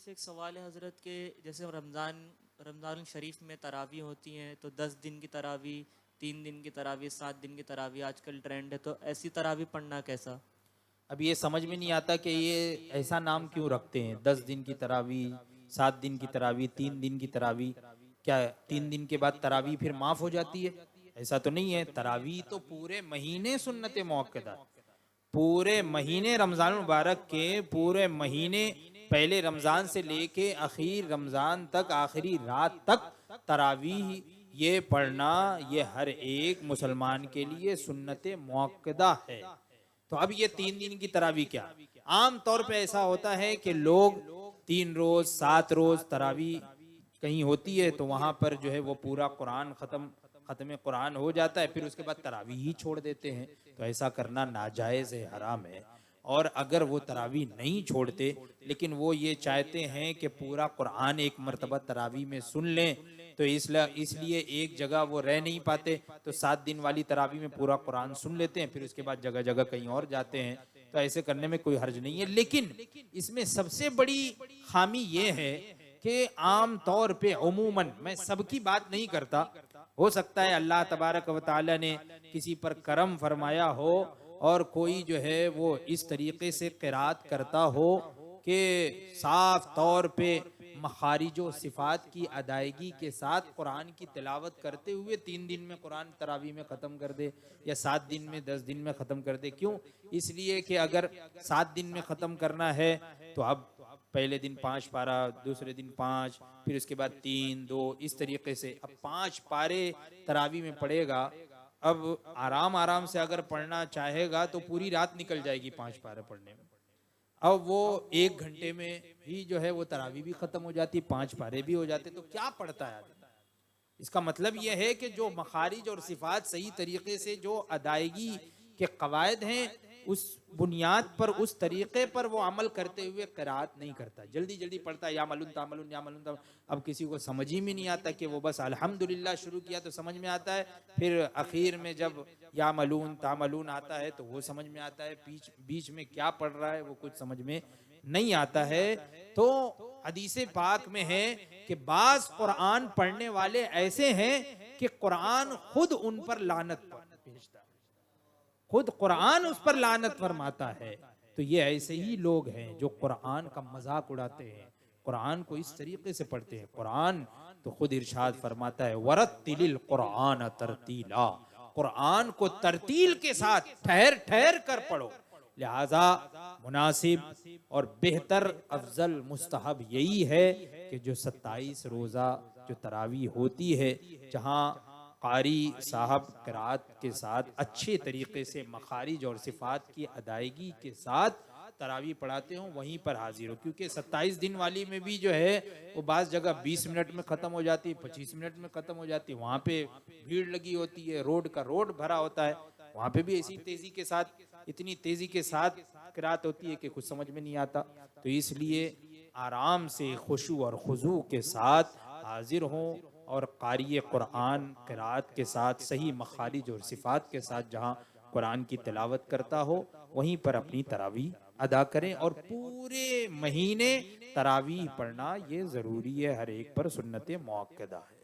से एक सवाल है हज़रत के, जैसे रमज़ान शरीफ में तरावी होती हैं तो 10 दिन की तरावी, 3 दिन की तरावी, 7 दिन की तरावी आजकल ट्रेंड है, तो ऐसी तरावी पढ़ना कैसा? अब ये समझ में नहीं आता कि ये ऐसा नाम क्यों रखते हैं, 10 दिन की तरावी, 7 दिन की तरावी, 3 दिन की तरावी। क्या 3 दिन के बाद तरावी फिर माफ हो जाती है? ऐसा तो नहीं है। तरावी तो पूरे महीने सुन्नत मुअक्कदा, पूरे महीने रमजान मुबारक के पूरे महीने, पहले रमजान से लेके आखिर रमजान तक, आखिरी रात तक तरावी ये पढ़ना, ये हर एक मुसलमान के लिए सुन्नत मुअक्कदा है। तो अब ये 3 दिन की तरावी क्या, आम तौर पे ऐसा होता है कि लोग 3 रोज 7 रोज तरावी कहीं होती है तो वहां पर जो है वो पूरा कुरान खत्म कुरान हो जाता है, फिर उसके बाद तरावी ही छोड़ देते हैं। तो ऐसा करना नाजायज है, हराम है। और अगर वो तरावी नहीं छोड़ते लेकिन वो ये चाहते हैं कि पूरा कुरान एक मर्तबा तरावी में सुन लें, तो इसलिए एक जगह वो रह नहीं पाते, तो 7 दिन वाली तरावी में पूरा कुरान सुन लेते हैं, फिर उसके बाद जगह जगह कहीं और जाते हैं। तो ऐसे करने में कोई हर्ज नहीं है। लेकिन इसमें सबसे बड़ी खामी ये है कि आम तौर पे उमूमन, मैं सबकी बात नहीं करता, हो सकता है अल्लाह तबारक व तआला ने किसी पर करम फरमाया हो और कोई जो है वो इस तरीके से क़िरात करता हो कि साफ तौर पे मखारिजो सिफात की अदायगी के साथ कुरान की तिलावत करते हुए 3 दिन में कुरान तरावी में ख़त्म कर दे, या 7 दिन में 10 दिन में ख़त्म कर दे। क्यों? इसलिए कि अगर 7 दिन में ख़त्म करना है तो अब पहले दिन 5 पारा, दूसरे दिन 5, फिर उसके बाद 3 2, इस तरीके से अब 5 पारे तरावी में पड़ेगा। अब आराम आराम से अगर पढ़ना चाहेगा तो पूरी रात निकल जाएगी 5 पारे पढ़ने में। अब वो 1 घंटे में ही जो है वो तरावी भी खत्म हो जाती, 5 पारे भी हो जाते, तो क्या पढ़ता है आदमी? इसका मतलब यह है कि जो मखारिज और सिफात सही तरीके से जो अदायगी के कवायद हैं, उस बुनियाद पर, उस तरीके पर वो अमल करते हुए क़िरात नहीं करता, जल्दी जल्दी पढ़ता है, या मालूम तामलून या मालूम तामलून। अब किसी को समझ ही में नहीं आता कि वो बस अल्हम्दुलिल्लाह शुरू किया तो समझ में आता है, फिर आखिर में जब या मालून तामलून आता है तो वो समझ में आता है, बीच बीच में क्या पढ़ रहा है वो कुछ समझ में नहीं आता है। तो हदीस पाक में है कि बाज कुरान पढ़ने वाले ऐसे हैं कि कुरान खुद उन पर लानत भेजता है, खुद कुरान उस पर लानत फरमाता है। तो ये ऐसे ही लोग हैं जो कुरान का मजाक उड़ाते हैं, कुरान को इस तरीके से पढ़ते हैं। कुरान तो खुद इरशाद फरमाता है, वरत्तिलिल कुरान तरतीला, कुरान को तरतील के साथ ठहर ठहर कर पढ़ो। लिहाजा मुनासिब और बेहतर अफजल मुस्तहब यही है कि जो 27 रोज़ा जो तरावी होती है, जहाँ कारी साहब क़िरात के साथ अच्छे तरीके से मखारिज और सिफात की अदायगी के साथ तरावी पढ़ाते हों, वहीं पर हाजिर हो। क्योंकि 27 दिन वाली में भी जो है वो बाज़ जगह 20 मिनट में ख़त्म हो जाती है, 25 मिनट में ख़त्म हो जाती है। वहाँ पे भीड़ लगी होती है, रोड का रोड भरा होता है, वहाँ पे भी ऐसी तेज़ी के साथ, इतनी तेज़ी के साथ क़िरात होती है कि कुछ समझ में नहीं आता। तो इसलिए आराम से खुशू और खुजू के साथ हाजिर हों और क़ारी कुरान क़िरात के साथ सही मखारिज और सिफात के साथ जहाँ कुरान की तिलावत करता हो वहीं पर अपनी तरावी अदा करें। और पूरे महीने तरावी पढ़ना ये ज़रूरी है, हर एक पर सुन्नत मुअक्कदा है।